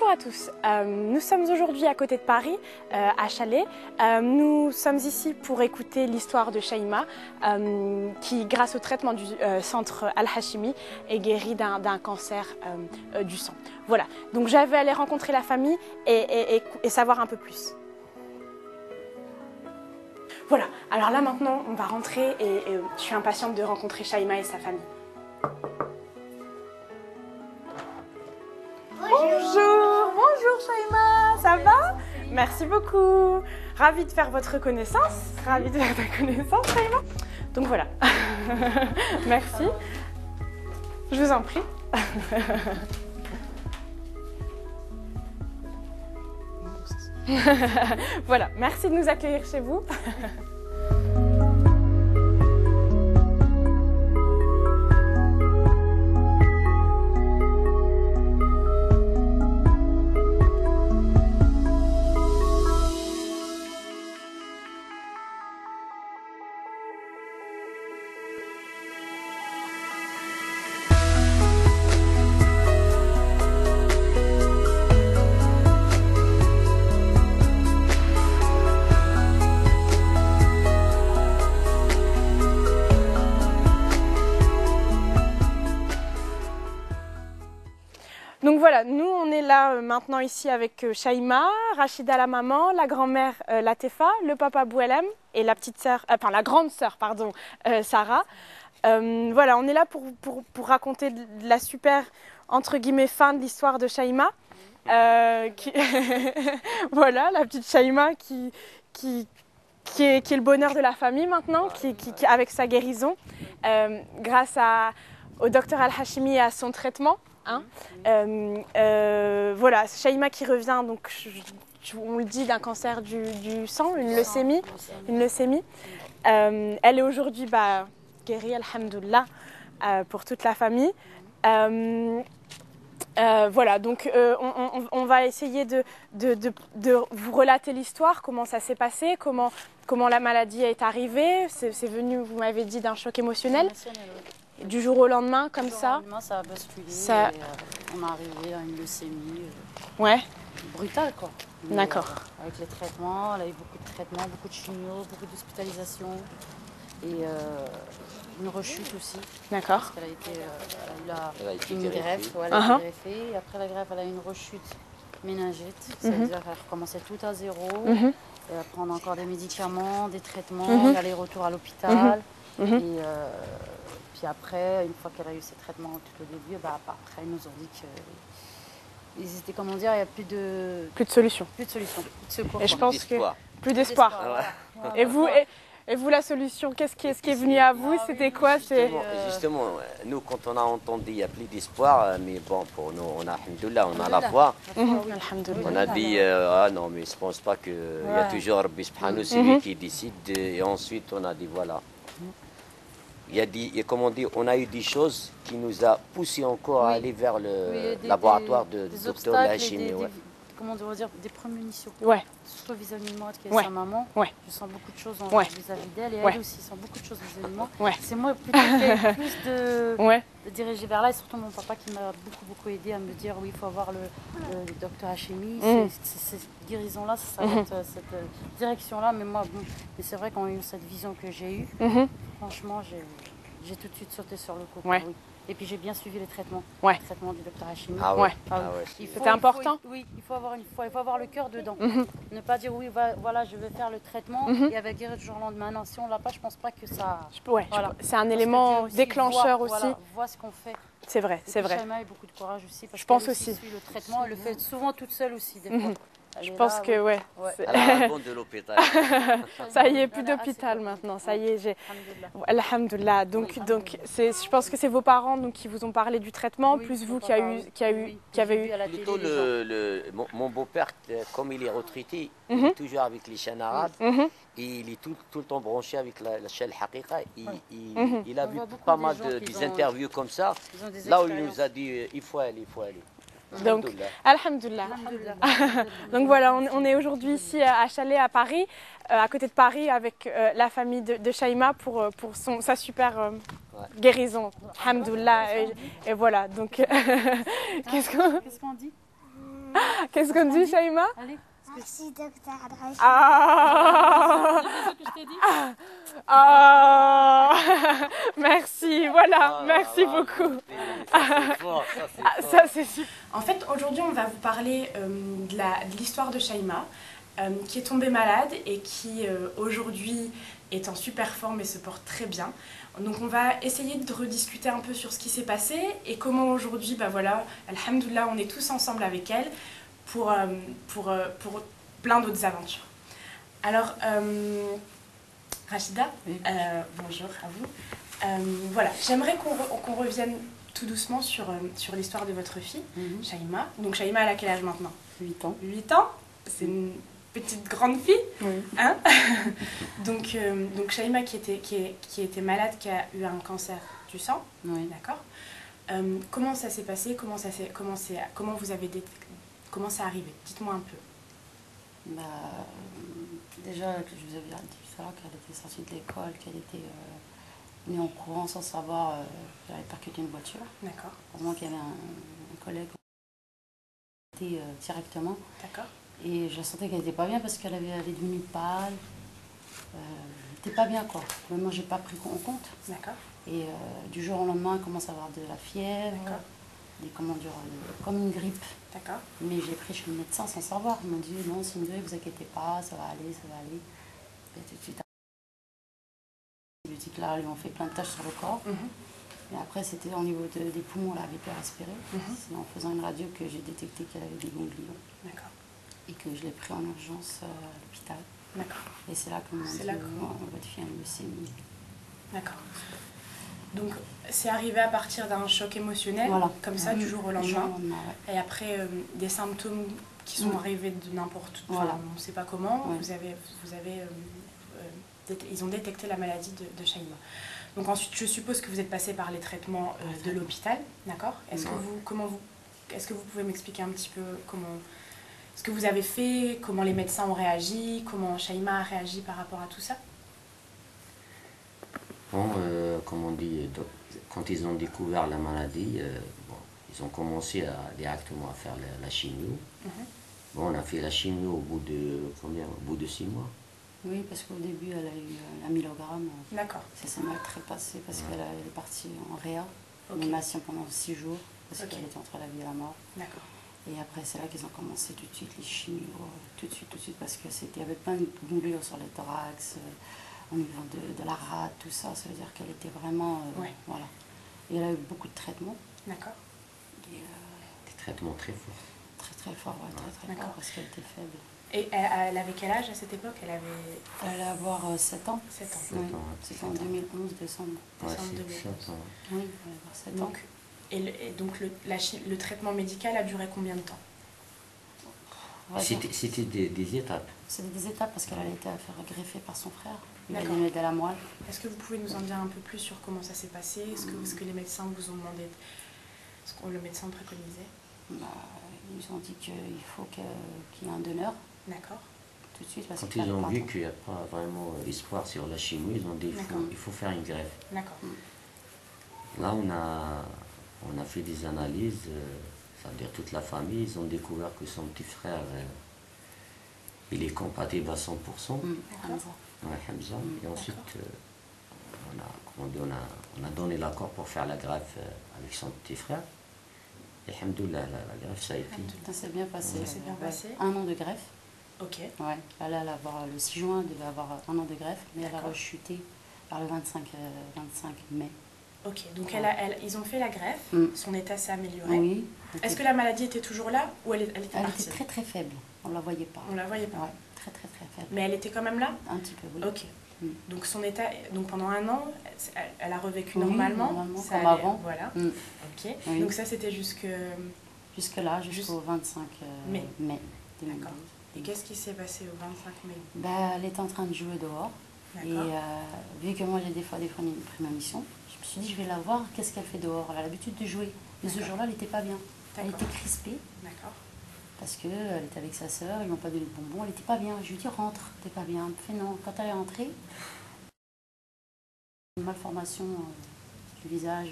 Bonjour à tous, nous sommes aujourd'hui à côté de Paris, à Chalais. Nous sommes ici pour écouter l'histoire de Shaima, qui grâce au traitement du centre Al-Hashimi est guérie d'un cancer du sang. Voilà, donc j'avais allé rencontrer la famille et savoir un peu plus. Voilà, alors là maintenant on va rentrer et je suis impatiente de rencontrer Shaima et sa famille. Bonjour Shaima, ça va? Merci beaucoup. Ravie de faire votre connaissance. Ravie de faire ta connaissance, Shaima. Donc voilà. Merci. Je vous en prie. Voilà, merci de nous accueillir chez vous. Donc voilà, nous on est là maintenant ici avec Shaima, Rachida la maman, la grand-mère Latefa, le papa Bouelem et la petite sœur, enfin la grande sœur pardon, Sarah. Voilà, on est là pour raconter de la super entre guillemets fin de l'histoire de Shaima. Voilà, la petite Shaima qui est le bonheur de la famille maintenant, qui avec sa guérison, grâce au docteur Al-Hashimi et à son traitement. Hein. Voilà, Shaima qui revient, donc on le dit, d'un cancer du sang, une leucémie. Elle est aujourd'hui guérie, alhamdoulilah, pour toute la famille. Voilà, donc on va essayer de vous relater l'histoire, comment ça s'est passé, comment la maladie est arrivée. C'est venu, vous m'avez dit, d'un choc émotionnel. Du jour au lendemain, comme ça. Du jour au lendemain, ça a basculé. On est arrivé à une leucémie ouais. brutale, quoi. D'accord. Avec les traitements, elle a eu beaucoup de traitements, beaucoup de chimio, beaucoup d'hospitalisation et une rechute aussi. D'accord. Parce qu'elle a eu une greffe, elle a été greffée. Et après la greffe, elle a eu une rechute méningite. Ça veut dire qu'elle recommençait tout à zéro. Elle va prendre encore des médicaments, des traitements, aller-retour à l'hôpital. Et puis après, une fois qu'elle a eu ses traitements tout au début, après ils nous ont dit qu'ils étaient, comment dire, il n'y a plus de solution. Plus de solution, plus de secours. Et je pense que plus d'espoir. Voilà. Et vous, la solution, qu'est-ce qui est venu à vous? C'était quoi? Justement, nous, quand on a entendu il n'y a plus d'espoir, mais bon, pour nous, on a la foi. On a dit, ah non, mais je ne pense pas qu'il y a toujours Rabbi Subhanahu, c'est lui qui décide. Et ensuite, on a dit, voilà. Comme on dit, on a eu des choses qui nous a poussé encore à aller vers le laboratoire de docteur Al-Hashimi. Comment on dire, des prémunitions. Ouais. Soit vis-à-vis de moi, qui est sa maman. Ouais. Je sens beaucoup de choses vis-à-vis d'elle et elle aussi sent beaucoup de choses vis-à-vis de moi. Ouais. C'est moi plutôt qui ai plus de diriger vers là et surtout mon papa qui m'a beaucoup aidé à me dire oui, il faut avoir le docteur Hashimi. Cette guérison-là, ça va être cette direction-là. Mais moi, mais c'est vrai qu'en ayant cette vision que j'ai eue, franchement, j'ai tout de suite sauté sur le coup. Ouais. Oui. Et puis j'ai bien suivi les traitements. Ouais. Les traitements du docteur Hashimi. C'était important. Oui, il faut avoir le cœur dedans. Ne pas dire oui, voilà, je vais faire le traitement et elle va guérir du jour au lendemain. Non, si on l'a pas, je pense pas que ça. Voilà. C'est un élément déclencheur aussi. Voit ce qu'on fait. C'est vrai, c'est vrai. Shaima a eu beaucoup de courage aussi. Parce je pense aussi. Suit le traitement, elle le fait souvent toute seule aussi des fois. Je pense que Elle a la bonne de l'hôpital. Ça y est, plus d'hôpital maintenant. Ça y est, alhamdoulilah. Donc je pense que c'est vos parents qui vous ont parlé du traitement, plus vous qui avez eu. Plutôt mon beau-père, comme il est retraité, il est toujours avec les chaînes arabes. Et il est tout le temps branché avec la chaîne Haqiqa. Il a vu pas mal des interviews comme ça. Là où il nous a dit il faut aller. Donc, alhamdoulilah. Donc voilà, on est aujourd'hui ici à Chalais, à Paris, à côté de Paris, avec la famille de Shaima pour sa super guérison. Alhamdoulilah. Et voilà, donc, qu'est-ce qu'on dit? Qu'est-ce qu'on dit, Shaïma? Allez. Merci, docteur Al-Hachimi. Ah, C'est ce que je t'ai dit. ah. Merci, voilà, merci beaucoup. Ça, c'est super. En fait, aujourd'hui, on va vous parler de l'histoire de Shaïma, qui est tombée malade et qui, aujourd'hui, est en super forme et se porte très bien. Donc, on va essayer de rediscuter un peu sur ce qui s'est passé et comment aujourd'hui, bah voilà, alhamdoulilah, on est tous ensemble avec elle pour plein d'autres aventures. Alors, Rachida, oui. Bonjour à vous. Voilà, j'aimerais qu'on revienne tout doucement sur l'histoire de votre fille, Shaïma. Donc Shaïma, elle a quel âge maintenant? 8 ans. 8 ans, c'est une petite grande fille. Oui. Hein? donc Shaïma qui était malade, qui a eu un cancer du sang, Oui. d'accord. Comment ça s'est passé? Comment vous avez comment c'est arrivé? Dites-moi un peu. Bah, déjà, je vous avais dit tout à l'heure qu'elle était sortie de l'école, qu'elle était venue en courant sans savoir qu'elle avait percuté une voiture. D'accord. Heureusement qu'il y avait un collègue qui était directement. D'accord. Et je sentais qu'elle n'était pas bien parce qu'elle est devenue pâle. Elle n'était pas bien, quoi. Moi, je n'ai pas pris en compte. D'accord. Et du jour au lendemain, elle commence à avoir de la fièvre, comme une grippe. D'accord. Mais j'ai pris chez le médecin sans savoir. Ils m'ont dit non, c'est une grippe, ne vous inquiétez pas, ça va aller, ça va aller. Et tout de suite, les boutiques là lui ont fait plein de taches sur le corps. Et après, c'était au niveau des poumons, elle avait pu respirer. C'est en faisant une radio que j'ai détecté qu'elle avait des ganglions. D'accord. Et que je l'ai pris en urgence à l'hôpital. D'accord. Et c'est là qu'on m'a dit votre fille a une leucémie. D'accord. Donc, c'est arrivé à partir d'un choc émotionnel, voilà. Comme ça, du jour au lendemain. Ouais. Et après, des symptômes qui sont arrivés de n'importe où, voilà. On ne sait pas comment, Ouais. ils ont détecté la maladie de Shaïma. Donc ensuite, je suppose que vous êtes passé par les traitements de l'hôpital, d'accord? Est-ce que vous pouvez m'expliquer un petit peu ce que vous avez fait, comment les médecins ont réagi, comment Shaïma a réagi par rapport à tout ça? Bon, comme on dit, quand ils ont découvert la maladie, ils ont commencé directement à faire la chimio. Bon, on a fait la chimio au bout de 6 mois. Oui, parce qu'au début, elle a eu 1 milligramme. D'accord. Ça s'est mal très passé parce qu'elle est partie en réa, animation pendant 6 jours, parce qu'elle était entre la vie et la mort. D'accord. Et après, c'est là qu'ils ont commencé tout de suite les chimios, tout de suite, parce qu'il y avait plein de ganglions sur le thorax, au niveau de la rate, tout ça. Ça veut dire qu'elle était vraiment... voilà. Et elle a eu beaucoup de traitements. D'accord. Des traitements très forts. Très très forts, très forts, parce qu'elle était faible. Et elle avait quel âge à cette époque? Elle allait avoir 7 ans. 7 ans. Oui. C'était en 2011, décembre. Décembre 2011. Oui, elle allait avoir 7 ans. Et donc le traitement médical a duré combien de temps? C'était des étapes. C'était des étapes parce qu'elle allait été faire greffer par son frère. Il allait lui aider à la moelle. Est-ce que vous pouvez nous en dire un peu plus sur comment ça s'est passé? Est-ce que les médecins vous ont demandé ce que le médecin préconisait? Ils ont dit qu'il faut qu'il y ait un donneur. D'accord. Tout de suite. Quand ils ont vu qu'il n'y a pas vraiment espoir sur la chimie, ils ont dit il faut faire une greffe. D'accord. Là, on a fait des analyses, c'est-à-dire toute la famille, ils ont découvert que son petit frère, il est compatible à 100%. Ouais, Hamza. Et ensuite, on a donné l'accord pour faire la greffe avec son petit frère. Et alhamdoulilah, la greffe, ça a été. Ça s'est bien passé. Ça s'est bien passé. 1 an de greffe. Ok. Ouais. Elle allait avoir le 6 juin, elle devait avoir 1 an de greffe, mais elle a rechuté par le 25 mai. Ok, donc ils ont fait la greffe, son état s'est amélioré. Oui. Est-ce que la maladie était toujours là ou elle était partie? Elle était très très faible, on ne la voyait pas. On la voyait pas? Ouais, très très très faible. Mais elle était quand même là? Un petit peu, oui. Ok. Donc son état, donc pendant 1 an, elle a revécu normalement ça comme allait, avant. Voilà. Ok. Oui. Donc ça c'était jusqu'au 25 mai 2012. D'accord. Et qu'est-ce qui s'est passé au 25 mai? Elle était en train de jouer dehors. Et vu que moi j'ai des fois pris ma mission, je me suis dit je vais la voir, qu'est-ce qu'elle fait dehors? Elle a l'habitude de jouer. Mais ce jour-là, elle n'était pas bien. Elle était crispée. D'accord. Parce qu'elle était avec sa sœur, ils n'ont pas donné de bonbons, elle n'était pas bien. Je lui ai dit rentre, t'es pas bien. Elle me fait non. Quand elle est rentrée, une malformation du visage,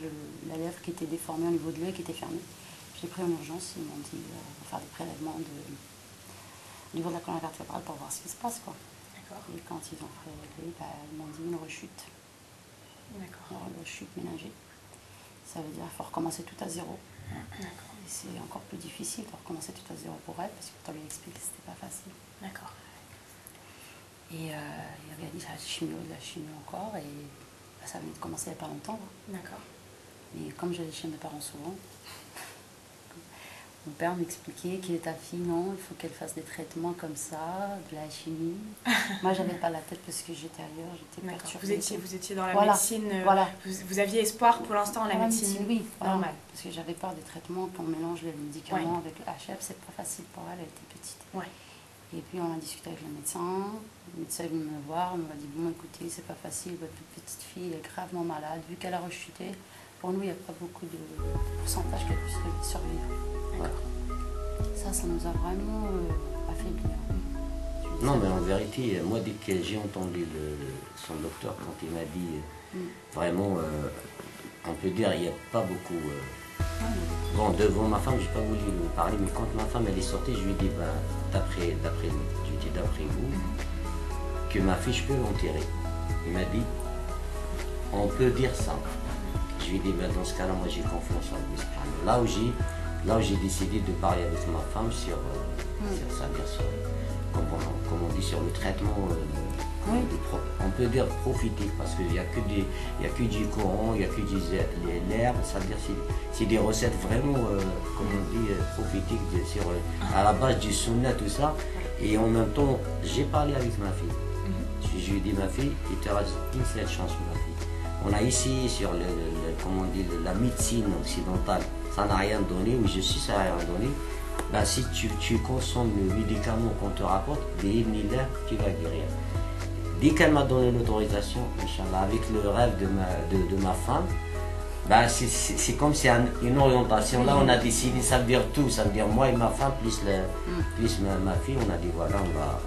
la lèvre qui était déformée au niveau de l'œil, qui était fermée. Je l'ai pris en urgence, ils m'ont dit on va faire des prélèvements du niveau de la colonne vertébrale pour voir ce qui se passe, quoi. Et quand ils ont prélevé, ils m'ont dit une rechute. D'accord. Une rechute ménagée. Ça veut dire qu'il faut recommencer tout à zéro. Et c'est encore plus difficile de recommencer tout à zéro pour elle, parce que quand on lui explique que c'était pas facile. D'accord. Et il avait dit la chimio encore, et ça venait de commencer il n'y a pas longtemps. D'accord. Et comme j'allais chez mes parents souvent, mon père m'expliquait qu'il est ta fille, non, il faut qu'elle fasse des traitements comme ça, de la chimie. Moi, j'avais pas la tête parce que j'étais ailleurs, j'étais perturbée. Vous étiez dans la médecine, vous aviez espoir pour l'instant en la médecine, oui, normale. Parce que j'avais peur des traitements, quand on mélange les médicaments avec l'HF, c'est pas facile pour elle, elle était petite. Et puis on a discuté avec le médecin est venu me voir, il m'a dit bon écoutez, c'est pas facile, votre petite fille est gravement malade, vu qu'elle a rechuté, pour nous il n'y a pas beaucoup de pourcentage qu'elle puisse survivre. Ça nous a vraiment affaiblis. Non, mais en vérité, moi, dès que j'ai entendu son docteur, quand il m'a dit, vraiment, on peut dire, il n'y a pas beaucoup... Bon, devant ma femme, je n'ai pas voulu lui parler, mais quand ma femme elle est sortie, je lui ai dit, d'après vous, que ma fille, je peux l'enterrer. Il m'a dit, on peut dire ça. Je lui ai dit, dans ce cas-là, moi, j'ai confiance en lui. Là où j'ai décidé de parler avec ma femme sur ça, bien sûr, comme on dit, sur le traitement, on peut dire profiter, parce qu'il n'y a que du courant, il n'y a que l'herbe, ça veut dire c'est des recettes vraiment, comme on dit, prophétiques, à la base du sunna, tout ça. Et en même temps, j'ai parlé avec ma fille. Je lui ai dit, ma fille, il te reste une seule chance, ma fille. On a ici, sur la médecine occidentale, ça n'a rien donné, oui je suis, ça n'a rien donné. Si tu consommes le médicament qu'on te rapporte, tu vas guérir. Dès qu'elle m'a donné l'autorisation, Inch'Allah, avec le rêve de ma femme, c'est comme c'est une orientation. Là, on a décidé, ça veut dire tout, ça veut dire moi et ma femme, plus ma fille, on a dit voilà,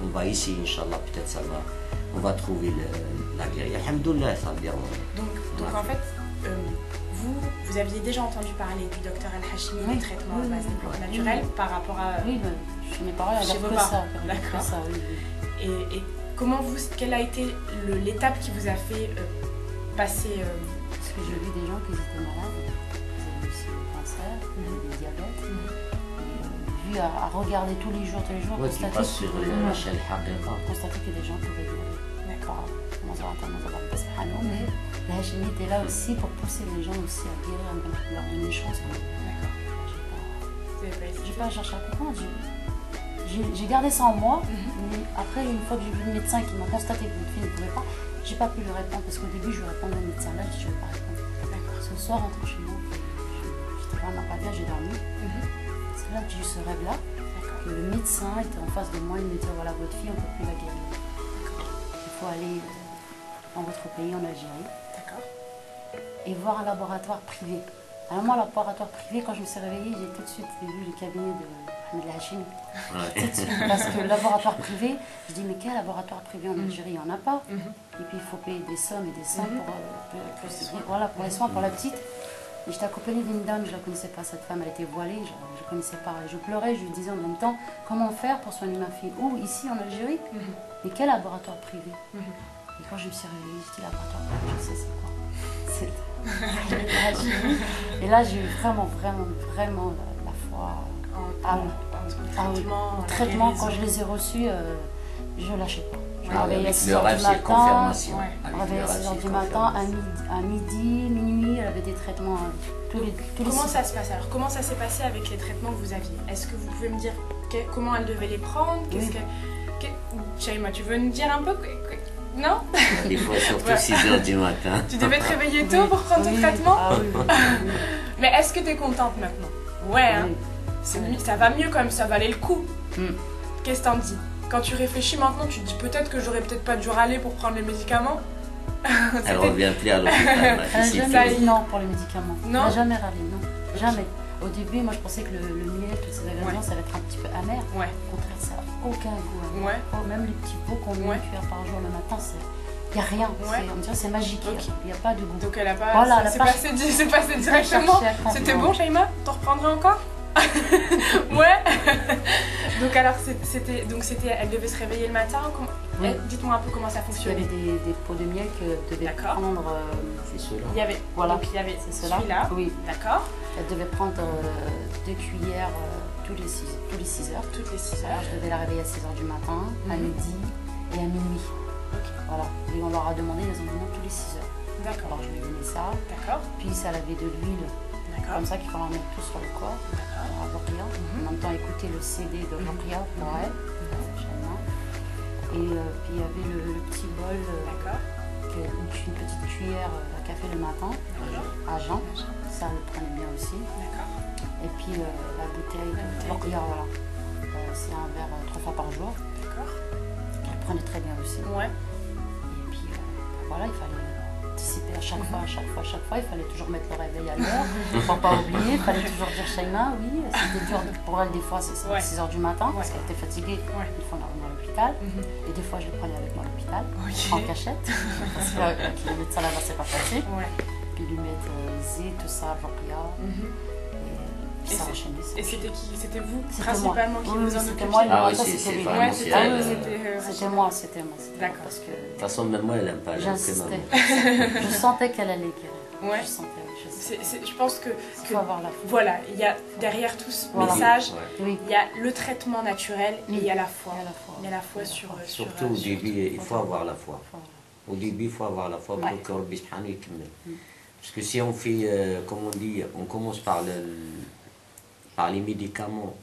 on va essayer, Inch'Allah, peut-être on va trouver la guérison. Alhamdoulilah, ça veut dire. Donc en fait, vous aviez déjà entendu parler du docteur Al-Hachimi, des traitements à base des plantes naturelles par rapport à... Oui, chez mes parents, il y avait que ça. D'accord. Et comment quelle a été l'étape qui vous a fait passer... Parce que j'ai vu des gens qui étaient malades, ils avaient aussi le cancer, le diabète. Vu à regarder tous les jours, constater qu'il y a des gens qui pouvaient guérir. D'accord. Mais la chimie était là aussi pour pousser les gens aussi à guérir, à leur donner une chance. D'accord. J'ai pas cherché à comprendre. J'ai gardé ça en moi, mais après, une fois que j'ai vu le médecin qui m'a constaté que votre fille ne pouvait pas, j'ai pas pu lui répondre parce qu'au début, je lui répondais au médecin. Là, je ne vais pas répondre. D'accord. Ce soir, rentré chez moi, j'étais vraiment pas bien, j'ai dormi. C'est là que j'ai eu ce rêve-là, que le médecin était en face de moi, il me dit voilà, votre fille, on ne peut plus la guérir. Il faut aller dans votre pays, en Algérie, et voir un laboratoire privé. Alors moi, laboratoire privé, quand je me suis réveillée, j'ai tout de suite vu le cabinet de Al-Hachimi. Tout de suite, parce que le laboratoire privé, je dis mais quel laboratoire privé en Algérie, il n'y en a pas. Et puis il faut payer des sommes et des sommes pour les soins pour la petite. Et j'étais accompagnée d'une dame, je ne la connaissais pas, cette femme, elle était voilée, je ne connaissais pas. Et je pleurais, je lui disais en même temps, comment faire pour soigner ma fille? Où? Ici en Algérie? Mais quel laboratoire privé? Et quand je me suis réveillée, je dis laboratoire privé, je sais c'est quoi. Et là, j'ai eu vraiment la foi. Le traitement, quand je les ai reçus, je ne lâchais pas. Je me réveillais à 6 h du matin. Je me réveillais à 6 h du matin, à midi, minuit, elle avait des traitements tous les Comment ça se passe alors? Comment ça s'est passé avec les traitements que vous aviez? Est-ce que vous pouvez me dire comment elle devait les prendre? Shaima, tu veux nous dire un peu? Non? Des fois, surtout 6 h du matin. Tu devais te réveiller tôt pour prendre ton traitement? Mais est-ce que tu es contente maintenant? Ouais, hein? Ça va mieux quand même, ça valait le coup. Qu'est-ce que t'en dis? Quand tu réfléchis maintenant, tu te dis peut-être que j'aurais peut-être pas dû râler pour prendre les médicaments. Elle revient plus à l'hôpital. Elle n'a jamais dit non pour les médicaments. Non? Elle n'a jamais râlé, non. Jamais. Au début, moi je pensais que le miel, toutes ces ingrédients, ça va être un petit peu amer. Au contraire, ça n'a aucun goût. Même les petits pots qu'on met une cuillère par jour le matin, il n'y a rien. On dirait c'est magique. Il n'y a pas de goût. Donc elle a pas. C'est passé directement. C'était bon, Shaima? T'en reprendrais encore? Ouais. Donc alors, elle devait se réveiller le matin. Oui. Dites-moi un peu comment ça fonctionnait. Il y avait des pots de miel que devait prendre. C'est cela. Il y avait, voilà. Donc il y avait celui-là. Oui. D'accord. Elle devait prendre 2 cuillères tous les 6 heures. Toutes les 6 heures. Alors, je devais la réveiller à 6 heures du matin, à midi et à minuit. Okay. Voilà. Et on leur a demandé les environnements tous les 6 heures. D'accord. Alors je lui ai donné ça. D'accord. Puis ça avait de l'huile. Comme ça qu'il fallait en mettre tout sur le corps. À Rokia. En même temps écouter le CD de Rokia pour elle. Et puis il y avait le petit bol. Une petite cuillère à café le matin. À jeun. Ça le prenait bien aussi. Et puis la bouteille de Rokia, voilà. C'est un verre 3 fois par jour. Elle prenait très bien aussi. Ouais. Et puis voilà, il fallait anticiper à chaque fois, il fallait toujours mettre le réveil à l'heure. Il ne faut pas oublier, il fallait toujours dire Shaima, oui, c'était dur pour elle des fois, c'est 6 heures du matin, parce qu'elle était fatiguée, il faut la revenir à l'hôpital. Et des fois, je le prenais avec moi à l'hôpital, en cachette, parce que le médecin là-bas, c'est pas facile. Puis lui mettre zé, tout ça, Rokia. Et ça enchaînait. Et c'était qui? C'était vous principalement qui vous en occupiez? C'était moi, ah oui, c'était lui. C'était moi. D'accord. Parce que de toute façon, même moi, elle n'aime pas. J'insistais. Je sentais qu'elle allait guérir. Ouais. Je sentais. Je pense que il faut avoir la foi. Voilà, il y a derrière tout ce message, il y a le traitement naturel et il y a la foi. Il y a la foi sur. Surtout au début, il faut avoir la foi. Au début, il faut avoir la foi pour que Rabbi Subhanahu yakmel. Parce que si on fait, comme on dit, on commence par les médicaments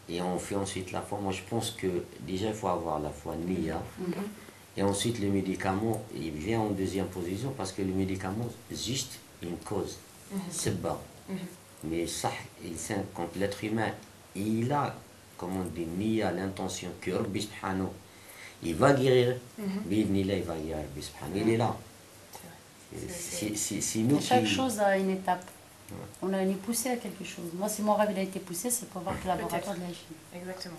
et on fait ensuite la foi, moi je pense que déjà il faut avoir la foi, niya. Et ensuite le médicament, il vient en deuxième position parce que le médicament, juste une cause, c'est bas. Mais ça, quand l'être humain, il a, comme on dit, niya, l'intention que Rabbi Subhanahu, il va guérir, il va guérir, Rabbi Subhanahu, il est là. C'est nous chaque chose a une étape. On a été poussé à quelque chose. Moi, si mon rêve il a été poussé, c'est pour voir que le laboratoire de la chimie. Exactement.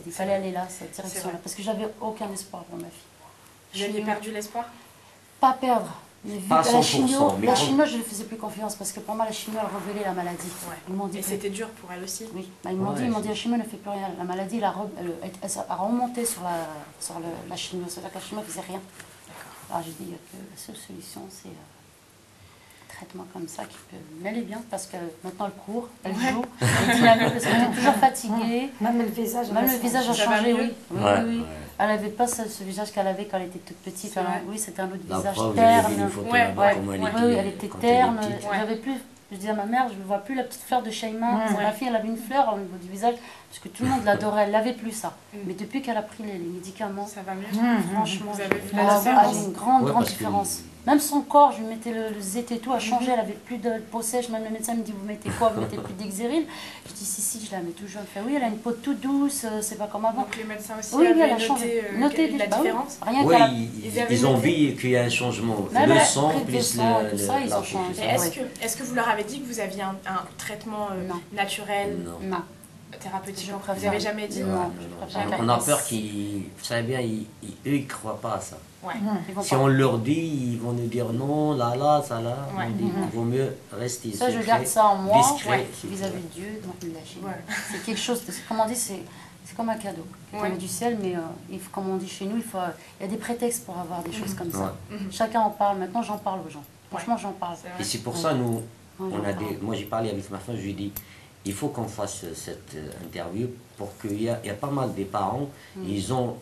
Il fallait aller là, cette direction-là. Parce que j'avais aucun espoir pour ma fille. Vous aviez perdu l'espoir? Pas perdre. Mais vu pas que 100%, la chimio, je ne faisais plus confiance. Parce que pour moi, la chimio, elle révélait la maladie. Ils m'ont dit c'était dur pour elle aussi? Oui. Ils m'ont dit, la chimio ne fait plus rien. La maladie, elle a remonté sur la chimio. C'est-à-dire que la chimio ne faisait rien. Alors j'ai dit que la seule solution, c'est traitement comme ça qui peut m'aller bien parce que maintenant elle court, elle joue, elle est dynamique parce qu'elle est toujours fatiguée. Même le visage a changé, oui. Oui. Elle n'avait pas ce visage qu'elle avait quand elle était toute petite. Oui, c'était un autre visage preuve, terne. Oui, elle était terne. J'avais plus. Je disais à ma mère, je ne vois plus la petite fleur de Shaima. Ma fille, elle avait une fleur au niveau du visage, parce que tout le monde l'adorait, elle n'avait plus ça. Mais depuis qu'elle a pris les médicaments, ça va mieux. Franchement, vous avez vu la différence. Une grande différence. Même son corps, je lui mettais le zét et tout, a changé, elle avait plus de peau sèche. Même le médecin me dit, vous mettez quoi? Vous mettez plus d'Exéril? Je dis, si, je la mets toujours. Elle fait, oui, elle a une peau toute douce, c'est pas comme avant. Donc les médecins aussi avaient noté la différence? Oui, ils ont vu qu'il y a un changement. Le sang, plus tout ça, ils ont changé. Est-ce que vous leur avez dit que vous aviez un traitement naturel? Non. Thérapeutique? Vous n'avez jamais dit? Non. On a peur qu'ils, vous savez bien, eux, ils ne croient pas à ça. Ouais. Si on leur dit, ils vont nous dire non, là, ça, là. On dit qu'il vaut mieux rester ça, je garde ça en moi, discret. Vis-à-vis de Dieu, c'est quelque chose, comme on dit, c'est comme un cadeau. On du ciel, mais comme on dit chez nous, il y a des prétextes pour avoir des choses comme ça. Chacun en parle. Maintenant, j'en parle aux gens. Franchement, j'en parle. Et c'est pour ça, moi j'ai parlé avec ma femme, je lui ai dit, il faut qu'on fasse cette interview pour qu'il y a pas mal de parents, ils ont,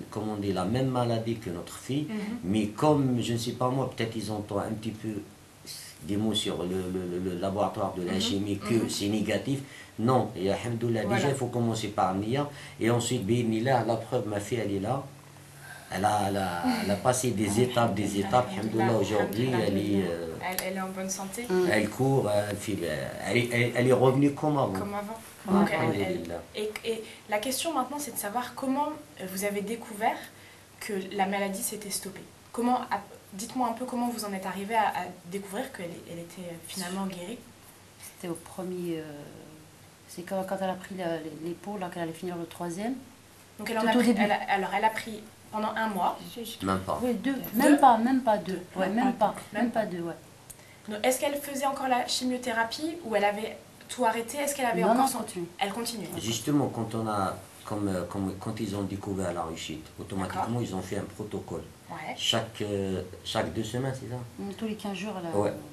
comment on dit, la même maladie que notre fille, mais comme, je ne sais pas moi, peut-être ils ont un petit peu des mots sur le laboratoire de la chimie, que c'est négatif. Non, et alhamdoulilah, déjà il faut commencer par Nia, et ensuite, la preuve, ma fille, elle est là. Elle a passé des étapes, alhamdoulilah, aujourd'hui, elle est en bonne santé. Elle court, elle est revenue comme avant. Donc, et la question maintenant, c'est de savoir comment vous avez découvert que la maladie s'était stoppée. Dites-moi un peu comment vous en êtes arrivé à découvrir qu'elle était finalement guérie. C'était au premier... c'est quand elle a pris les pots, là, qu'elle allait finir le 3e. Donc elle a pris pendant 1 mois. Même pas. Oui, 2. Même pas 2. Ouais, même pas 2, ouais. Est-ce qu'elle faisait encore la chimiothérapie ou elle avait tout arrêté? Est-ce qu'elle avait non, encore non, son... continue. Elle continue. Justement, quand ils ont découvert la réussite, automatiquement, ils ont fait un protocole. Ouais. Chaque 2 semaines, c'est ça? Tous les 15 jours,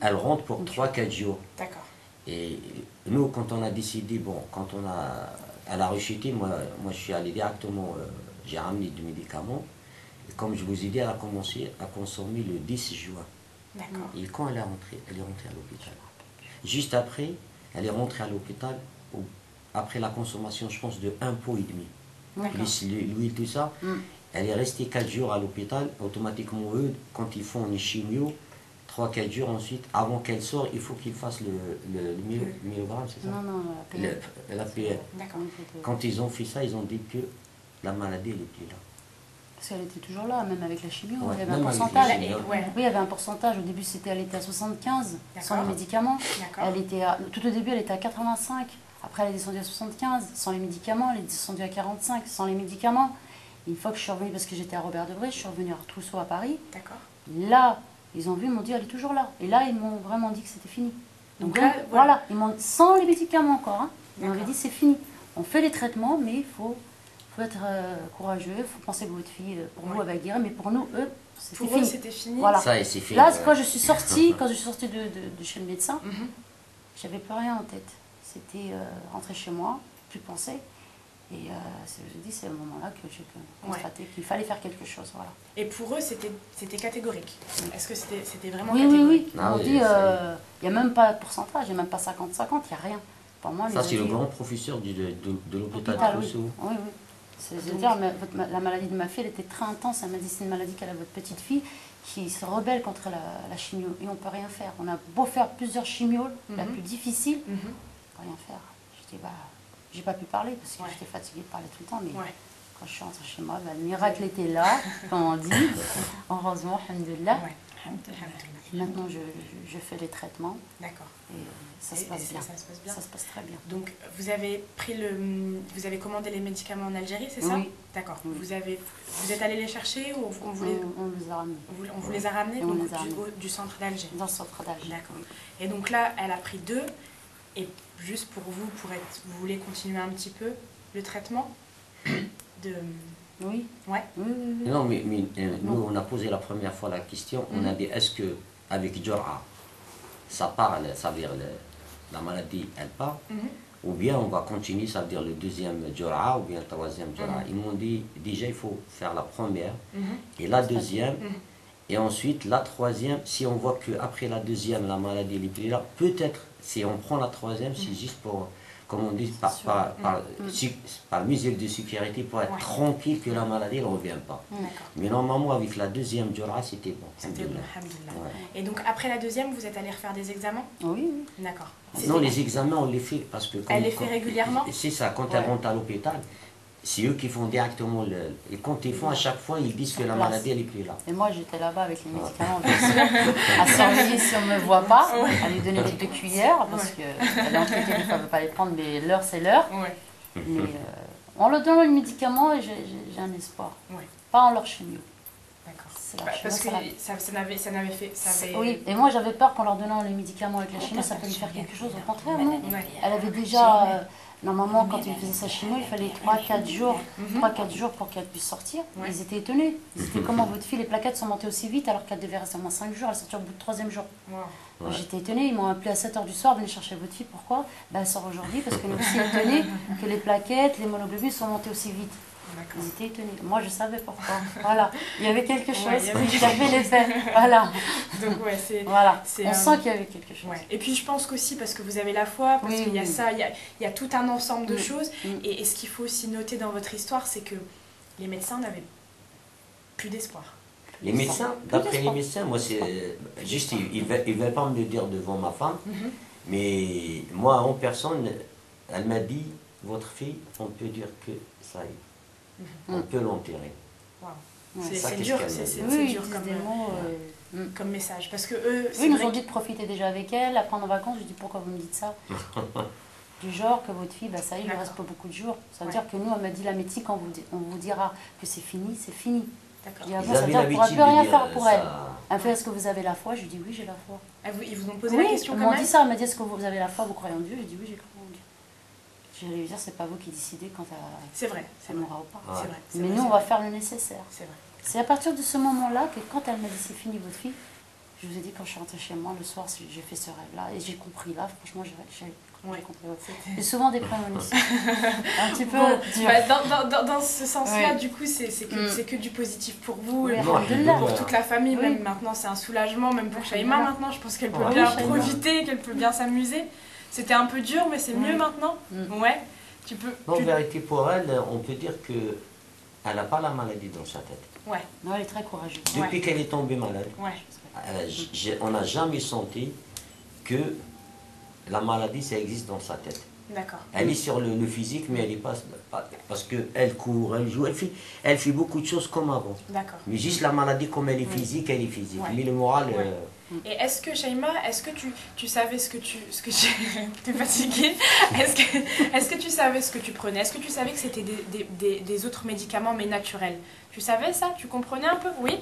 Elle rentre pour 3-4 jours. D'accord. Et nous, quand on a décidé, elle a rechuté, moi je suis allé directement, j'ai ramené du médicament. Et comme je vous ai dit, elle a commencé à consommer le 10 juin. D'accord. Et quand elle est rentrée à l'hôpital. Juste après, elle est rentrée à l'hôpital, après la consommation, je pense, de 1,5 pot. L'huile, tout ça. Elle est restée 4 jours à l'hôpital. Automatiquement, eux, quand ils font une chimio, 3-4 jours ensuite, avant qu'elle sorte, il faut qu'ils fassent le milligramme, c'est ça? Non, la PL. D'accord. Quand ils ont fait ça, ils ont dit que la maladie, elle n'est plus là. Parce qu'elle était toujours là, même avec la chimio. Ouais, il y avait un même avec pourcentage. la chimio. Ouais. Oui, il y avait un pourcentage. Au début, elle était à 75, sans les médicaments. D'accord. Tout au début, elle était à 85. Après, elle est descendue à 75, sans les médicaments. Elle est descendue à 45, sans les médicaments. Une fois que je suis revenue, parce que j'étais à Robert-Debré, je suis revenue à Trousseau à Paris. D'accord. Là, ils ont vu, ils m'ont dit, elle est toujours là. Et là, ils m'ont vraiment dit que c'était fini. Donc là, voilà, ils m'ont sans les médicaments encore. Hein. Ils m'avaient dit, c'est fini. On fait les traitements, mais il faut être courageux, il faut penser que votre fille, pour vous, elle va guérir, mais pour nous, eux, c'était fini. C'était fini. Voilà. Ça, et c'est fait. Là, quand je suis sortie, de chez le médecin, j'avais plus rien en tête. C'était rentrer chez moi, plus penser. Et je dis, c'est le moment-là que j'ai constaté qu'il fallait faire quelque chose. Voilà. Et pour eux, c'était catégorique. Est-ce que c'était vraiment Oui, catégorique? Ils m'ont dit, il n'y a même pas de pourcentage, il n'y a même pas 50-50, il n'y a rien. Pour moi, ça, c'est le grand professeur de l'hôpital de Trousseau. Oui. C'est-à-dire, la maladie de ma fille, elle était très intense. Elle m'a dit, c'est une maladie qu'elle a votre petite fille qui se rebelle contre la chimio. Et on ne peut rien faire. On a beau faire plusieurs chimios, la plus difficile, on ne peut rien faire. Je dis, j'ai pas pu parler parce que j'étais fatiguée de parler tout le temps. Mais quand je suis rentrée chez moi, le miracle était là, comme on dit. Heureusement, alhamdoulilah. Et maintenant, je fais les traitements. D'accord. Et ça se passe bien. Ça se passe bien. Ça se passe très bien. Donc, vous avez commandé les médicaments en Algérie, c'est ça? Oui. D'accord. Oui. Vous êtes allé les chercher ou on vous les a ramenés. On vous les a ramenés, on donc, les a ramenés. du centre d'Alger? Dans le centre d'Alger. D'accord. Et donc là, elle a pris 2. Et juste pour vous, vous voulez continuer un petit peu le traitement Oui. Ouais. Oui. Non, mais nous, on a posé la première fois la question, on a dit, est-ce que avec Jura, ça parle, ça veut dire la maladie, elle part, ou bien on va continuer, ça veut dire le deuxième Jura, ou bien le troisième Jura. Ils m'ont dit, déjà, il faut faire la première, et la deuxième, et ensuite la troisième. Si on voit qu'après la deuxième, la maladie est plus là, peut-être, si on prend la troisième, c'est juste pour, comme on dit, par mesure de sécurité, pour être tranquille que la maladie ne revient pas. Mais normalement, avec la deuxième Jura, c'était bon. C'était bon, alhamdoulilah. Et donc, après la deuxième, vous êtes allé refaire des examens? Oui. D'accord. Non, les examens, on les fait parce que... Elle les fait régulièrement? C'est ça, quand elle rentre à l'hôpital, c'est eux qui font directement et quand ils font à chaque fois, ils disent que la maladie, elle n'est plus là. Et moi, j'étais là-bas avec les médicaments, bien sûr, à surveiller si on ne me voit pas, à lui donner les 2 cuillères, parce qu'elle est en train de ne peut pas les prendre, mais l'heure, c'est l'heure. Mais en leur donnant les médicaments, j'ai un espoir. Pas en leur chimio. D'accord. Parce que ça n'avait fait... Oui, et moi, j'avais peur qu'en leur donnant les médicaments avec la chimio, ça peut lui faire quelque chose. Au contraire, non. Elle avait déjà... Normalement, quand il faisait sa chimio, il fallait 3-4 jours, pour qu'elle puisse sortir. Ils étaient étonnés. Ils étaient comment votre fille, les plaquettes sont montées aussi vite alors qu'elle devait rester au moins 5 jours, elle sortit au bout du 3e jour. J'étais étonnée, ils m'ont appelé à 7h du soir, venez chercher votre fille, pourquoi? Elle sort aujourd'hui parce que nous aussi étonnés que les plaquettes, les monoglobules sont montés aussi vite. Ils étaient étonnés. Moi, je savais pourquoi. Voilà. Il y avait quelque chose qui avait l'effet. Voilà. Donc, on sent qu'il y avait quelque chose. Et puis, je pense qu'aussi, parce que vous avez la foi, parce qu'il y a ça, il y a tout un ensemble de choses. Et ce qu'il faut aussi noter dans votre histoire, c'est que les médecins n'avaient plus d'espoir. Les médecins, d'après les médecins, moi, c'est juste, ils ne veulent pas me le dire devant ma femme, mais moi, en personne, elle m'a dit, votre fille, on peut dire que ça y est. On peut l'enterrer. C'est dur, c'est dur comme message. Parce que eux, ils nous ont dit de profiter déjà avec elle, à prendre en vacances. Je dis pourquoi vous me dites ça? Du genre que votre fille, ça y est, il ne reste pas beaucoup de jours. Ça veut dire que nous, on m'a dit la médecine, quand on vous dira que c'est fini, c'est fini. D'accord. Ça veut dire qu'on ne pourra plus rien faire pour elle. Elle fait, est-ce que vous avez la foi? Je lui dis, oui, j'ai la foi. Ils vous ont posé la question quand même? Ils m'ont dit ça, elle m'a dit, est-ce que vous avez la foi, vous croyez en Dieu? Je dis, oui, j'ai cru en Dieu. J'allais lui dire, c'est pas vous qui décidez quand c'est vrai, elle mourra ou pas. C'est vrai. Mais nous, on va faire le nécessaire. C'est vrai. C'est à partir de ce moment-là que quand elle m'a dit, c'est fini votre fille, je vous ai dit, quand je suis rentrée chez moi, le soir, j'ai fait ce rêve-là, et j'ai compris là, franchement, j'ai compris. J'ai souvent des prémonitions. Un petit peu dans ce sens-là, du coup, c'est que du positif pour vous, et pour toute la famille. Même maintenant, c'est un soulagement, même pour Shaima maintenant, je pense qu'elle peut bien profiter, qu'elle peut bien s'amuser. C'était un peu dur, mais c'est mieux maintenant. Ouais, tu peux... En vérité, pour elle, on peut dire qu'elle n'a pas la maladie dans sa tête. Ouais. Non, elle est très courageuse. Depuis qu'elle est tombée malade, on n'a jamais senti que la maladie, ça existe dans sa tête. D'accord. Elle est sur le physique, mais elle n'est pas... Parce qu'elle court, elle joue, elle fait beaucoup de choses comme avant. D'accord. Mais juste la maladie, comme elle est physique, elle est physique. Mais le moral... Et est-ce que, Shaima, est-ce que tu savais ce que tu... T'es fatiguée? Est-ce que tu savais ce que tu prenais? Est-ce que tu savais que c'était des autres médicaments, mais naturels? Tu savais ça? Tu comprenais un peu? Oui.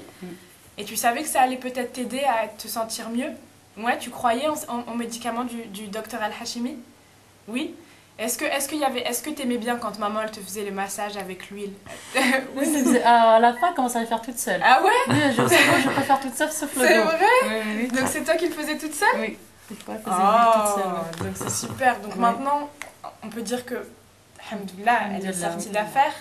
Et tu savais que ça allait peut-être t'aider à te sentir mieux? Ouais, tu croyais en médicaments du docteur Al-Hashimi? Oui. Est-ce que t'aimais bien quand maman elle te faisait le massage avec l'huile? Oui, à la fin, elle commence à le faire toute seule. Ah ouais? Oui, je préfère toute seule sauf le dos. C'est vrai? Oui. Donc c'est toi qui le faisais toute seule? Oui. Je faisais toute seule. Donc c'est super. Donc maintenant, on peut dire que, alhamdoulilah, elle est sortie d'affaires.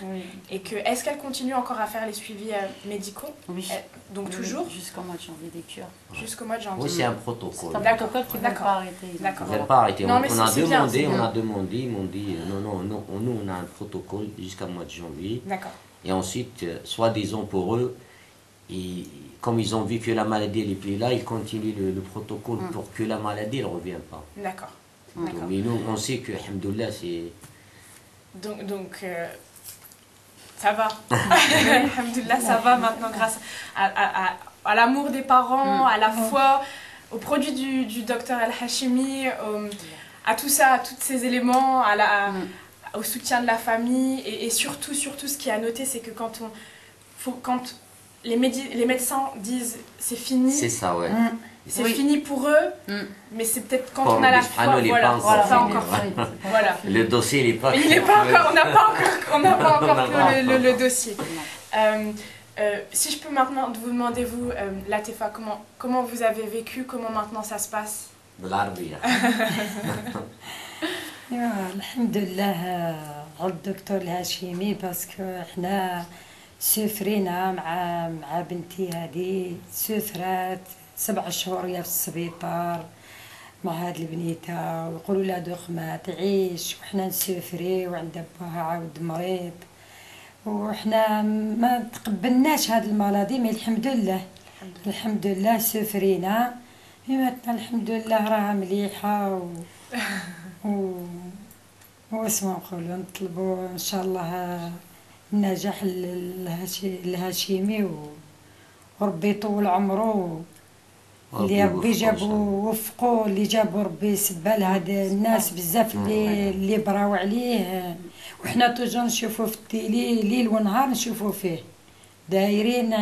Et que, est-ce qu'elle continue encore à faire les suivis médicaux? Oui. Donc toujours? Jusqu'au mois de janvier, des cures. Jusqu'au mois de janvier. Oui, c'est un protocole. C'est un protocole qui ne va pas arrêter. D'accord. Ils ne veulent pas arrêter. Non, mais on a bien, demandé, ils m'ont dit non, nous on a un protocole jusqu'au mois de janvier. D'accord. Et ensuite, soi-disant pour eux, et comme ils ont vu que la maladie n'est plus là, ils continuent le protocole pour que la maladie ne revienne pas. D'accord. Mais nous, on sait que, alhamdoulilah, c'est... Donc ça va. Alhamdoulilah, ça va maintenant grâce à l'amour des parents, à la foi, aux produits du docteur Al-Hashimi, à tout ça, à tous ces éléments, au soutien de la famille. Et surtout, ce qui est à noter, c'est que quand les médecins disent c'est fini. C'est ça, ouais. C'est fini pour eux, mais c'est peut-être quand on a la foi, voilà. Le dossier, il n'est pas... On n'a pas encore le dossier. Si je peux maintenant vous demander, vous, Latifa, comment vous avez vécu, comment maintenant ça se passe? بالعربية. الحمد لله على الدكتور الهاشمي باسكو حنا سفرينا مع بنتي هذه سفرات 7 شهور هي في السبيطار مع هاد البنيته ويقولوا لها دوخ ما تعيش وحنا نسافري وعند باها عاود مريض وحنا ما تقبلناش هاد المرض مي الحمد لله سافرينا ماتنا الحمد لله راها مليحه واسمع نقولوا نطلبوا ان شاء الله النجاح الهاشمي وربي يطول عمره اللي ربي جابو وفقو اللي جابو ربي سبال هاد الناس بزاف اللي براو عليه وحنا توجور نشوفوه في التيلي ليل ونهار نشوفوه فيه دايرين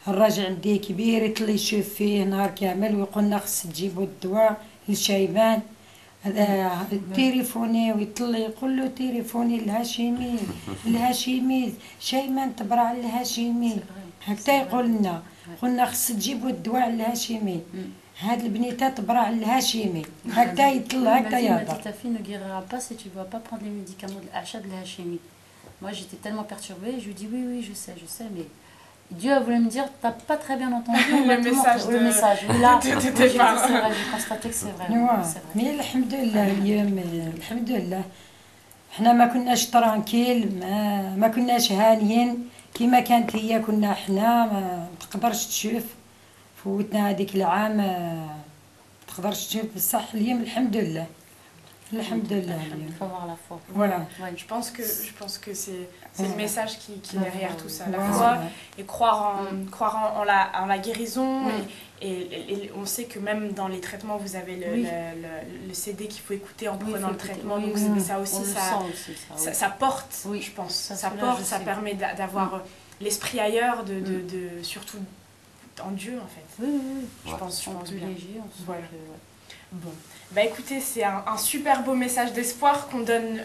الراجل عندي كبير يطلي يشوف فيه نهار كامل ويقولنا خص تجيبوا الدواء لشيمان تليفوني ويطلي يقول له تليفوني الهاشمي شيمان تبرع الهاشمي هكذا يقول لنا قلنا خص تجيبوا الدواء الهاشمي هاد البنيتات تبرع الهاشمي هكذا يطلع هكذا يهضر. Ta fille ne guérira pas si tu ne vas pas prendre les médicaments de l'achat de la Hashimi. Moi j'étais tellement perturbée, je lui dis oui je sais mais Dieu a voulu me dire t'as pas très bien entendu le message. Là c'est vrai, j'ai constaté que c'est vrai. Mais alhamdoulilah اليوم الحمد لله حنا ما كناش ترانكيل ما كناش هانيين كيما كانت هي كنا حنا ما تقدرش تشوف فوتنا هذيك العام ما تقدرش تشوف بصح اليوم الحمد لله Il faut avoir la foi. Voilà. Je pense que c'est le message qui est derrière tout ça. La foi et croire en la guérison. Et on sait que même dans les traitements, vous avez le CD qu'il faut écouter en prenant le traitement. Donc ça aussi, ça porte, je pense. Ça porte, ça permet d'avoir l'esprit ailleurs, surtout en Dieu en fait. Oui, oui, oui. Je pense bien. Léger, on Voilà. que, ouais. Bon, bah écoutez, c'est un super beau message d'espoir qu'on donne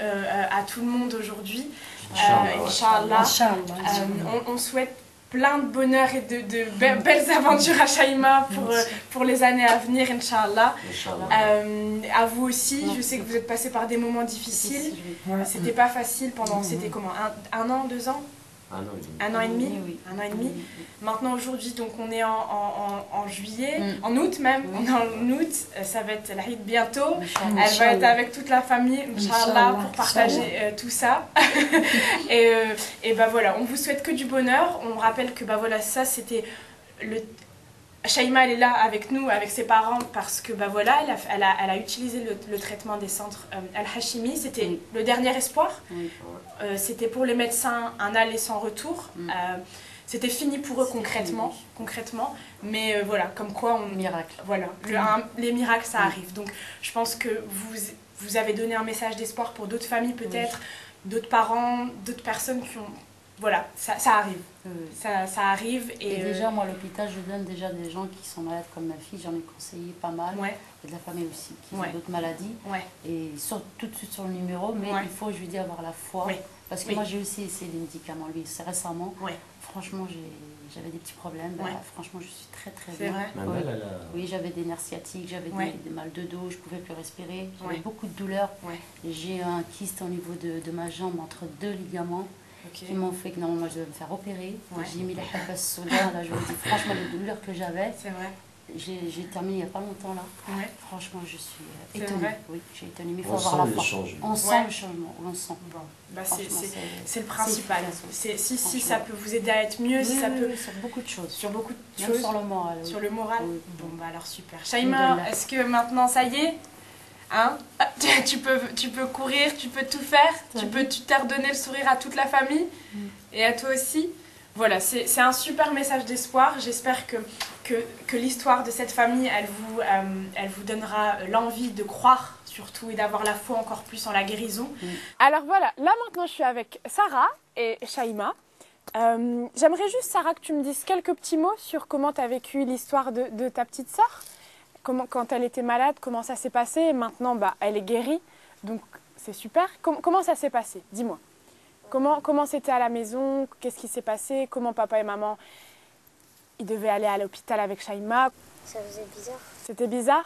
à tout le monde aujourd'hui. Inch'Allah. On souhaite plein de bonheur et de belles aventures à Shaima pour les années à venir, Inch'Allah. À vous aussi, je sais que vous êtes passé par des moments difficiles. C'était pas facile pendant, c'était comment, un an, 2 ans? Un an et demi. Oui. Un an et demi. Maintenant aujourd'hui, donc on est en juillet, en août même, on est en août, ça va être l'Aïd bientôt. Elle va être avec toute la famille, Inch'Allah, pour partager tout ça. et bah voilà, on vous souhaite que du bonheur. On rappelle que bah voilà, ça c'était le... Shaima, elle est là avec nous, avec ses parents, parce que bah voilà, elle a utilisé le traitement des centres Al-Hashimi. C'était le dernier espoir. C'était pour les médecins un aller sans retour. C'était fini pour eux concrètement. Mais voilà, comme quoi miracle. Voilà, les miracles, ça arrive. Donc je pense que vous avez donné un message d'espoir pour d'autres familles peut-être, d'autres parents, d'autres personnes qui ont... Voilà, ça arrive. Ça arrive. Et déjà, moi, à l'hôpital, je donne déjà des gens qui sont malades comme ma fille. J'en ai conseillé pas mal. Et de la famille aussi, qui ont d'autres maladies. Et ils sont tout de suite sur le numéro. Mais il faut, je lui dis, avoir la foi. Parce que moi, j'ai aussi essayé les médicaments, lui, c'est récemment. Franchement, j'avais des petits problèmes. Franchement, je suis très, très bien. Vrai. Oui, j'avais des nerfs sciatiques, j'avais des mal de dos, je ne pouvais plus respirer. J'avais beaucoup de douleurs. J'ai un kyste au niveau de ma jambe entre 2 ligaments. Qui m'ont fait que normalement je devais me faire opérer. J'ai mis la habas soudain, là je vous dis franchement les douleurs que j'avais. C'est vrai. J'ai terminé il n'y a pas longtemps là. Franchement je suis étonnée. Oui, j'ai étonnée, mais il faut On avoir sent la le foi. changement. On sent le changement, on le sent. Bon, bah c'est le principal. Si ça peut vous aider à être mieux, si ça peut... sur beaucoup de choses. Sur beaucoup de Même choses. sur le moral. Sur le moral. Bon bah alors super. Shaima, est-ce que maintenant ça y est? Hein? Tu peux courir, tu peux tout faire, tu t'es redonné le sourire à toute la famille et à toi aussi. Voilà, c'est un super message d'espoir. J'espère que l'histoire de cette famille, elle vous donnera l'envie de croire surtout et d'avoir la foi encore plus en la guérison. Alors voilà, là maintenant je suis avec Sarah et Shaima. J'aimerais juste, Sarah, que tu me dises quelques petits mots sur comment tu as vécu l'histoire de ta petite sœur. Quand elle était malade, comment ça s'est passé? Et maintenant, bah, elle est guérie, donc c'est super. Comment ça s'est passé? Dis-moi. Comment c'était à la maison? Qu'est-ce qui s'est passé? Comment papa et maman, ils devaient aller à l'hôpital avec Shaima? Ça faisait bizarre. C'était bizarre?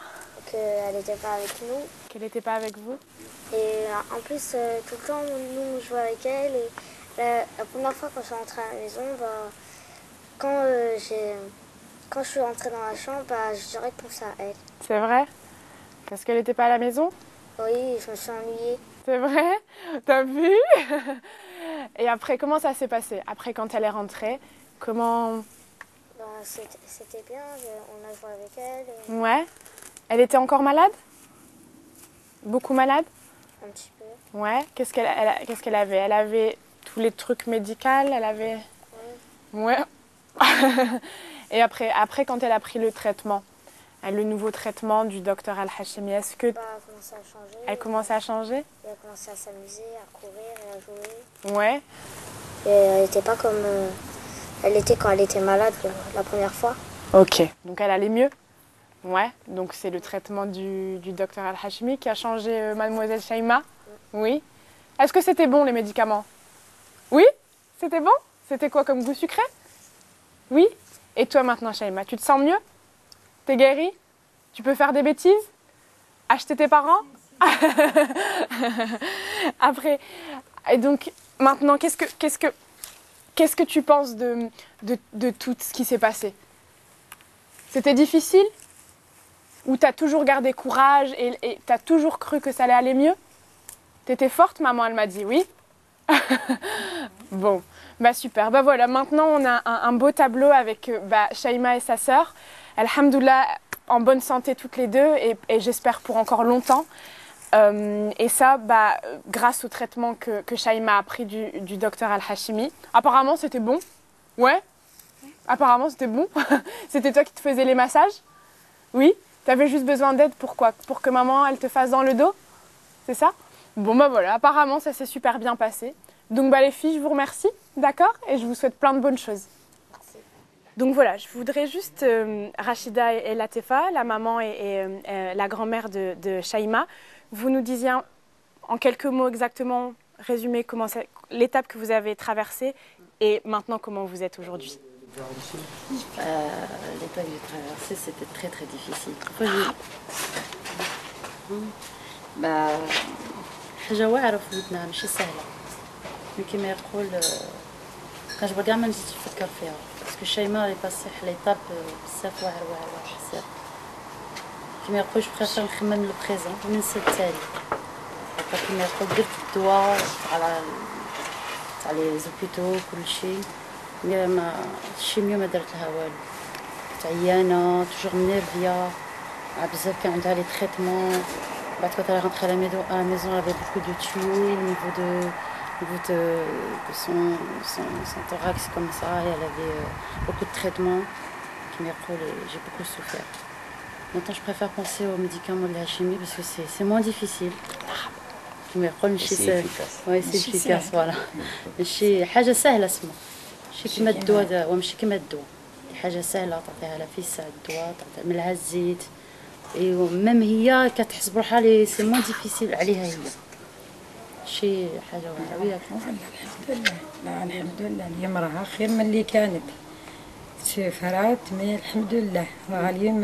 Qu'elle n'était pas avec nous. Qu'elle n'était pas avec vous? Et en plus, tout le temps, nous, on jouait avec elle. Et la première fois quand je suis rentrée à la maison, bah, quand je suis rentrée dans la chambre, bah, je dirais que pensais à elle. C'est vrai? Parce qu'elle n'était pas à la maison? Oui, je me suis ennuyée. C'est vrai? T'as vu? Et après, comment ça s'est passé? Après, quand elle est rentrée, comment... Bah, c'était bien, on a joué avec elle. Et... Ouais. Elle était encore malade? Beaucoup malade? Un petit peu. Ouais. Qu'est-ce qu'elle avait? Elle avait tous les trucs médicaux? Elle avait... Oui. Ouais. Et après, quand elle a pris le traitement, le nouveau traitement du docteur Al-Hashimi, est-ce que... Bah, elle commençait à changer. Elle commençait à changer? Et elle commençait à s'amuser, à courir et à jouer. Ouais. Et elle n'était pas comme elle était quand elle était malade la première fois. Ok. Donc elle allait mieux? Ouais. Donc c'est le traitement du docteur Al-Hashimi qui a changé mademoiselle Shaima? Oui. Est-ce que c'était bon les médicaments? Oui? C'était bon? C'était quoi comme goût sucré? Oui? Et toi maintenant, Shaima, tu te sens mieux? T'es guérie? Tu peux faire des bêtises? Acheter tes parents? Après, et donc maintenant, qu'est-ce que tu penses de tout ce qui s'est passé? C'était difficile? Ou t'as toujours gardé courage et t'as toujours cru que ça allait aller mieux? T'étais forte, maman, elle m'a dit, oui? Bon, bah super. Bah voilà, maintenant on a un beau tableau avec Shaima et sa sœur. Alhamdoulilah, en bonne santé toutes les deux et j'espère pour encore longtemps. Et ça, grâce au traitement que Shaima a pris du docteur Al-Hashimi. Apparemment, c'était bon. Ouais? Apparemment, c'était bon. C'était toi qui te faisais les massages? Oui? T'avais juste besoin d'aide pour quoi? Pour que maman, elle te fasse dans le dos? C'est ça? Bon, bah voilà, apparemment, ça s'est super bien passé. Donc, les filles, je vous remercie, d'accord? Et je vous souhaite plein de bonnes choses. Merci. Donc voilà, je voudrais juste, Rachida et Latefa, la maman et la grand-mère de Shaima, vous nous disiez en quelques mots exactement, résumé l'étape que vous avez traversée et maintenant comment vous êtes aujourd'hui. L'étape que j'ai traversée, c'était très très difficile. حاجة واعرة في ودنا ماشي سهلة، مي كيما يقول كنجبر كاع ما نزيدش نفكر فيها، باسكو شيماء لي باسي ليطاب بزاف واعر بزاف. كيما يقول جو بريفير نخمم لو بريزون وننسى التالي. كيما يقول درت الدواء تاع لي زوبيتو كلشي، ما الشيميو ما درت لها والو. كنت عيانة توجور منيرفيا، بزاف كان عندها لي تريتمون. Quand elle est rentrée à la maison, elle avait beaucoup de tuyaux au niveau de son thorax comme ça, et elle avait beaucoup de traitements qui j'ai beaucoup souffert. Maintenant, je préfère penser aux médicaments de la chimie parce que c'est moins difficile. C'est efficace. Oui, c'est efficace, voilà. ماشي حاجة سهلة اسمها. ماشي كيما الدواء وماشي كيما الدواء. حاجة سهلة تعطيها لها في الساعة الدواء، تعمل لها الزيت. اي ميم هي كتحس بروحها لي سي مون ديفيسيل عليها هي شي حاجه واعره. الحمد لله، لا الحمد لله اليوم راها خير من اللي كانت سفرات، مي الحمد لله راها اليوم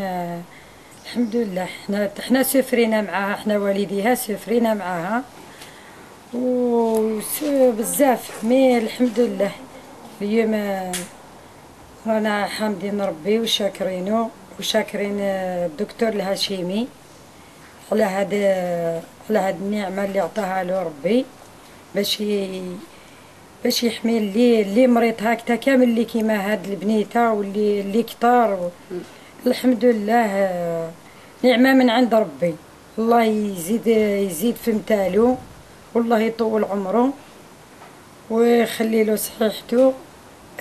الحمد لله. حنا سفرينا معاها، حنا والديها سفرينا معاها بزاف، مي الحمد لله اليوم رانا حامدين ربي وشاكرينو وشاكرين الدكتور الهاشمي على هاد النعمه اللي عطاها له ربي باش يحمي اللي مريض هكذا كامل، اللي كيما هاد البنيته واللي كتار. الحمد لله نعمه من عند ربي، الله يزيد في متالو، والله يطول عمره ويخلي له صحيحته.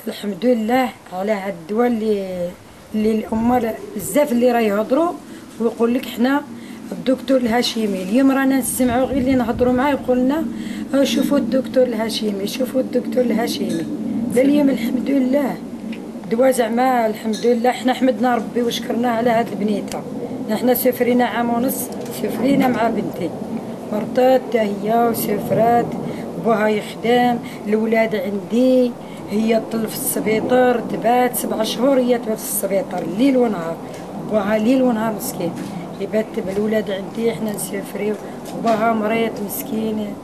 الحمد لله على هاد الدواء اللي الامه بزاف اللي راه يهضروا ويقول لك حنا الدكتور الهاشمي. اليوم رانا نسمعوا غير اللي نهضروا معاه يقول لنا شوفوا الدكتور الهاشمي، شوفوا الدكتور الهاشمي. اليوم الحمد لله دواء زعما الحمد لله. حنا حمدنا ربي وشكرناه على هاد البنيته. حنا سافرينا عام ونص، سافرينا مع بنتي مرتات هي وسافرات، بوها يخدم، الاولاد عندي، هي طل في السبيطار تبات 7 شهور، هي تبات في السبيطار ليل ونهار، بوها ليل ونهار مسكين يبات تبع الاولاد عندي. حنا نسافريو بوها مريض مسكين،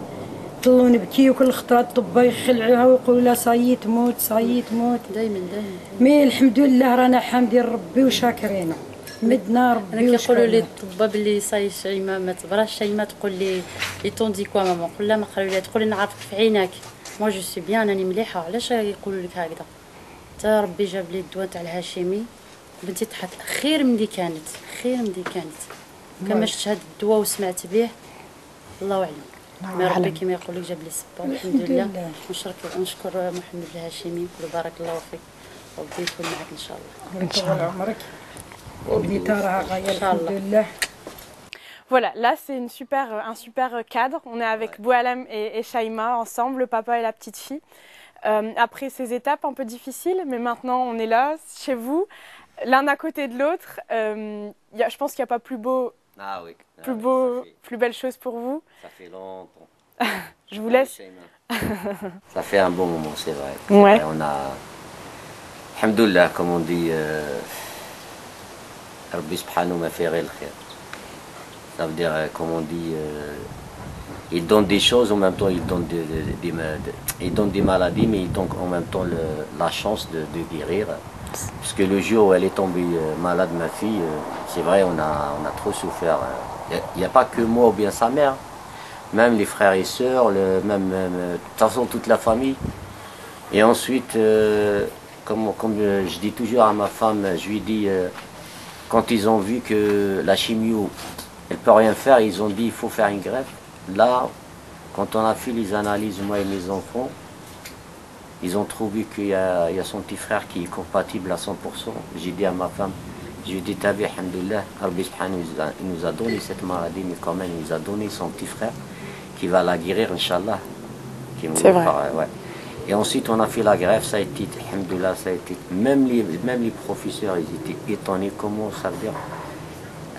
طلو نبكي وكل خطره الطبا يخلعوها ويقولوا لها صايي تموت صايي تموت دائما. مي الحمد لله رانا حامدين ربي وشاكرينه، مدنا ربي. كيقولوا لي الطبا بلي صاي شيماء ما تبراش، شيماء تقول لي طون دي كوا ماما، نقول لها ما قالوا لي، تقول لي نعرفك في عينك، مو جو سي بيان راني مليحه. علاش يقولوا لك هكذا؟ تا ربي جاب لي الدواء تاع الهاشمي، بنتي تحت خير من اللي كانت، خير من اللي كانت. كما شفت هذا الدواء وسمعت به الله اعلم، ما ربي كيما يقول لك جاب لي الصبا. الحمد لله. نشكر محمد الهاشمي، نقول بارك الله فيك وربي يكون معك ان شاء الله. ان شاء الله عمرك وبنيتها راها غايه الحمد لله. Voilà, là c'est un super cadre. On est avec Boualem et Shaima ensemble, le papa et la petite fille. Après ces étapes un peu difficiles, mais maintenant on est là, chez vous, l'un à côté de l'autre. Je pense qu'il n'y a pas plus beau, plus belle chose pour vous. Ça fait longtemps. Je vous laisse. Ça fait un bon moment, c'est vrai. Ouais. On a, alhamdoulilah, comme on dit, Rabbi subhanahu ma fait le khair. Ça veut dire, comme on dit, il donne des choses, en même temps il donne des maladies, mais il donne en même temps la chance de guérir. Parce que le jour où elle est tombée malade, ma fille, c'est vrai, on a trop souffert. Il n'y a pas que moi ou bien sa mère, même les frères et sœurs, de toute façon toute la famille. Et ensuite, comme je dis toujours à ma femme, je lui dis, quand ils ont vu que la chimio, elle ne peut rien faire, ils ont dit il faut faire une greffe. Là, quand on a fait les analyses, moi et mes enfants, ils ont trouvé qu'il y a son petit frère qui est compatible à 100%. J'ai dit à ma femme, je lui ai dit, t'as vu, alhamdoulilah, Rabbi subhanahu il nous a donné cette maladie, mais quand même, il nous a donné son petit frère qui va la guérir, Inch'Allah. C'est vrai. Ouais. Et ensuite, on a fait la greffe, ça a été, alhamdoulilah, ça a été, même les professeurs, ils étaient étonnés comment ça veut dire.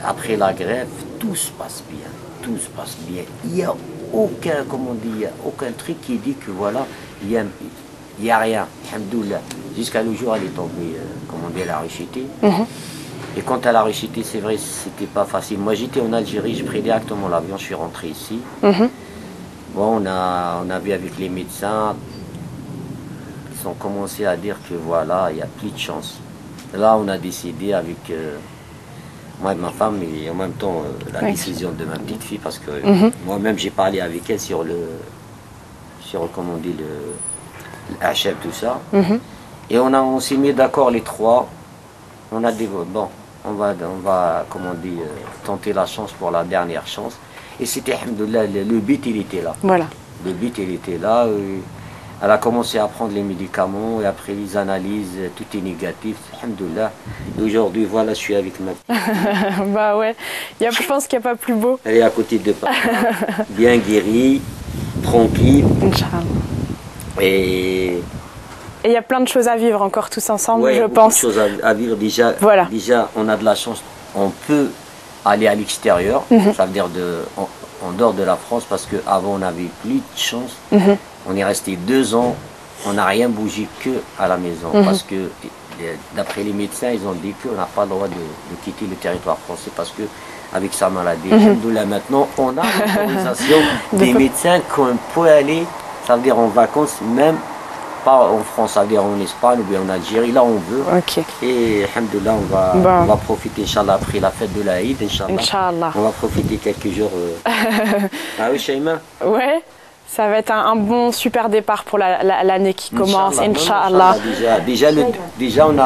Après la greffe, tout se passe bien, tout se passe bien. Il n'y a aucun, comment on dit, il y a aucun truc qui dit que voilà, il y a rien, alhamdoulilah. Jusqu'à le jour, elle est tombée, comment on dit, elle a réchuté. Et quand elle a réchuté, c'est vrai, c'était pas facile. Moi, j'étais en Algérie, j'ai pris directement l'avion, je suis rentré ici. Bon, on a vu avec les médecins, ils ont commencé à dire que voilà, il n'y a plus de chance. Là, on a décidé avec moi et ma femme, et en même temps la décision de ma petite fille, parce que moi-même j'ai parlé avec elle sur comment on dit, le HF, tout ça. Et on s'est mis d'accord les trois. On a dit, bon, on va comment on dit, tenter la chance pour la dernière chance. Et c'était, alhamdoulilah, le but, il était là. Voilà. Le but, il était là. Elle a commencé à prendre les médicaments et après les analyses, tout est négatif, alhamdoulilah. Et aujourd'hui, voilà, je suis avec ma petite. Bah ouais, je pense qu'il n'y a pas plus beau. Elle est à côté de papa, bien guérie, tranquille. Inch'Allah. Et il y a plein de choses à vivre encore tous ensemble, ouais, je pense. Beaucoup de choses à vivre. Déjà, voilà. Déjà, on a de la chance, on peut aller à l'extérieur, ça veut dire en dehors de la France, parce qu'avant on n'avait plus de chance. On est resté 2 ans, on n'a rien bougé que à la maison, parce que d'après les médecins, ils ont dit qu'on n'a pas le droit de quitter le territoire français parce que avec sa maladie. Alhamdoulilah, maintenant, on a l'autorisation des médecins qu'on peut aller, ça veut dire en vacances, même pas en France, ça veut dire en Espagne ou bien en Algérie, là on veut. Et alhamdoulilah, on va profiter, Inch'Allah, après la fête de l'Aïd, Inch'Allah. On va profiter quelques jours. Ah oui, Shaima? Ouais. Ça va être un bon super départ pour l'année qui commence, Inch'Allah. Déjà on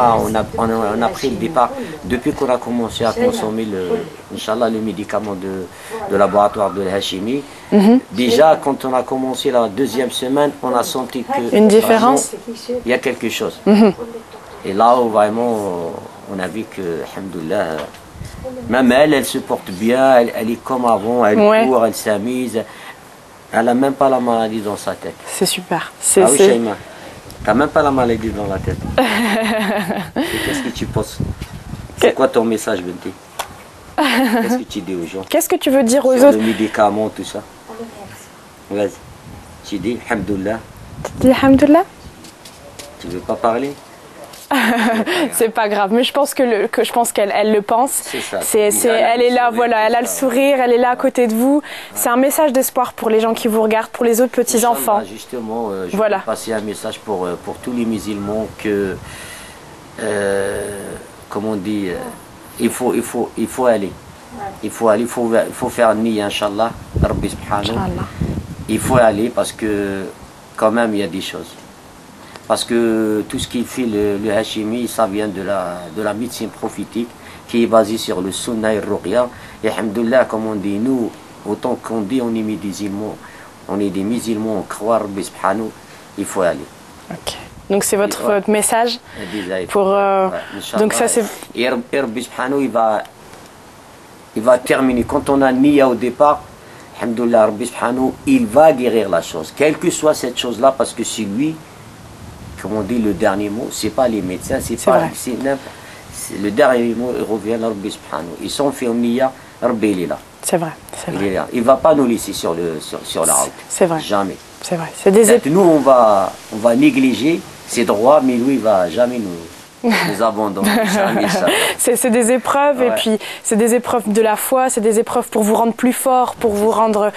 a pris le départ depuis qu'on a commencé à consommer le médicament de laboratoire de Hachimi. Déjà quand on a commencé la 2e semaine, on a senti que une différence. Il y a quelque chose. Et là où vraiment on a vu que, alhamdoulilah, même elle se porte bien, elle est comme avant, elle court, elle s'amuse. Elle n'a même pas la maladie dans sa tête. C'est super. Ah oui, Shaima, tu n'as même pas la maladie dans la tête. Qu'est-ce que tu penses? C'est quoi ton message, Benti? Qu'est-ce que tu dis aux gens? Qu'est-ce que tu veux dire aux sur autres? Les médicaments, tout ça. Vas-y. Tu dis, alhamdoulilah. Tu dis, alhamdoulilah? Tu veux pas parler? C'est pas grave, mais je pense qu'elle le pense. C'est ça. Elle est là, voilà, elle a le sourire, elle est là à côté de vous. C'est un message d'espoir pour les gens qui vous regardent, pour les autres petits enfants. Justement, je veux passer un message pour tous les musulmans que, comme on dit, il faut aller. Il faut faire niya, Inch'Allah, Rabbi subhanahu. Il faut aller parce que quand même il y a des choses. Parce que tout ce qu'il fait le Hachimi, ça vient de la médecine prophétique qui est basée sur le Sunnah et le Ruqya. Et alhamdoulilah, comme on dit, nous, autant qu'on dit on est musulmans, on est des musulmans, on croit Rabbi subhanahu, il faut aller. Ok. Donc c'est votre message pour... donc ça c'est... Et Rabbi subhanahu, il va terminer. Quand on a niya au départ, alhamdoulilah, Rabbi subhanahu, il va guérir la chose. Quelle que soit cette chose-là, parce que c'est lui, comme on dit, le dernier mot, c'est pas les médecins, c'est le dernier mot, il revient à Rabbi subhanahu. Ils sont fait au niya, Rabbi il est là. C'est vrai, il va pas nous laisser sur la route. C'est vrai. Jamais. C'est vrai. C'est des nous, on va négliger ses droits, mais lui, il va jamais nous abandonner. Jamais ça. C'est des épreuves, et puis c'est des épreuves de la foi, c'est des épreuves pour vous rendre plus fort, pour vous rendre...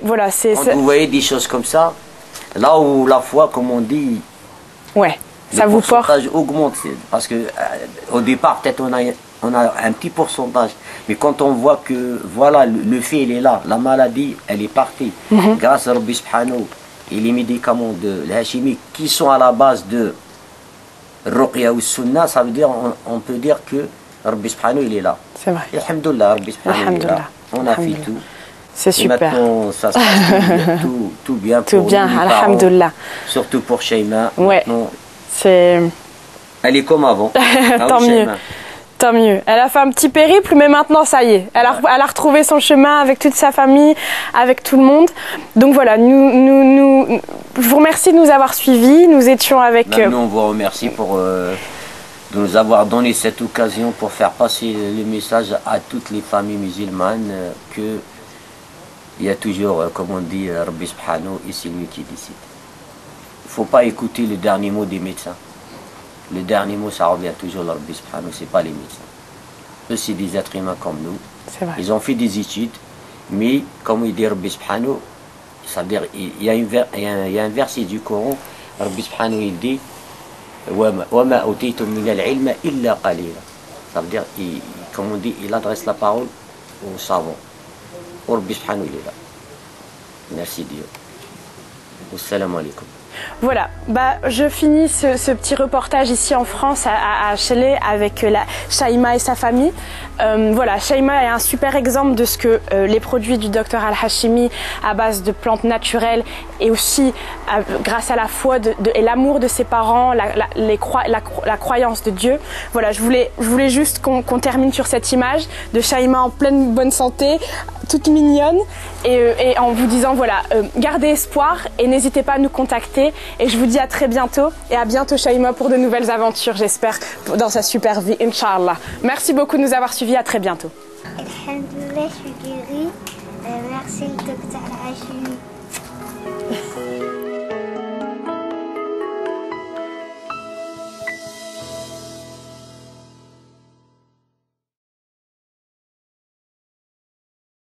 Voilà, quand vous voyez des choses comme ça, là où la foi, comme on dit, ça vous porte. Le pourcentage augmente, parce que au départ, peut-être on a un petit pourcentage, mais quand on voit que voilà, le fait il est là, la maladie elle est partie, grâce à Rabbi subhanahu et les médicaments de l'Hachimi qui sont à la base de Ruqya ou Sunna, ça veut dire, on peut dire que Rabbi subhanahu il est là. C'est vrai. Et alhamdoulilah, Rabbi subhanahu il est là. On a fait tout. C'est super. Et maintenant, ça se passe tout bien pour tout bien, nous, alhamdoulilah. Surtout pour Shaima. Ouais. Elle est comme avant. Tant mieux. Tant mieux. Elle a fait un petit périple, mais maintenant, ça y est. Elle a retrouvé son chemin avec toute sa famille, avec tout le monde. Donc voilà, je vous remercie de nous avoir suivis. Nous étions avec... Nous, on vous remercie de nous avoir donné cette occasion pour faire passer le message à toutes les familles musulmanes que il y a toujours, comme on dit, Rabbi Subhanahu, et c'est lui qui décide. Il ne faut pas écouter le dernier mot des médecins. Le dernier mot, ça revient toujours à Rabbi Subhanahu, ce n'est pas les médecins. Eux, c'est des êtres humains comme nous. C'est vrai. Ils ont fait des études, mais comme il dit Rabbi Subhanahu, c'est-à-dire, il y a un verset du Coran, Rabbi Subhanahu, il dit وَمَا أُوتِيتُم مِّنَ الْعِلْمَ إِلَّا قَلِيلًا. Ça veut dire, comme on dit, il adresse la parole aux savants. Rabbi Subhanahu, il est là. Merci Dieu. Wassalamu alaikum. Voilà, je finis ce petit reportage ici en France, à Chalet, avec Shaima et sa famille. Voilà, Shaima est un super exemple de ce que les produits du docteur Al-Hashimi à base de plantes naturelles et aussi grâce à la foi et l'amour de ses parents, la croyance de Dieu. Voilà, je voulais juste qu'on termine sur cette image de Shaima en pleine bonne santé, toute mignonne, et en vous disant voilà, gardez espoir et n'hésitez pas à nous contacter. Et je vous dis à très bientôt, et à bientôt Shaima pour de nouvelles aventures, j'espère, dans sa super vie, Inch'Allah. Merci beaucoup de nous avoir suivis, à très bientôt. Alhamdoulilah, je suis guérie. Merci le docteur Al-Hashimi.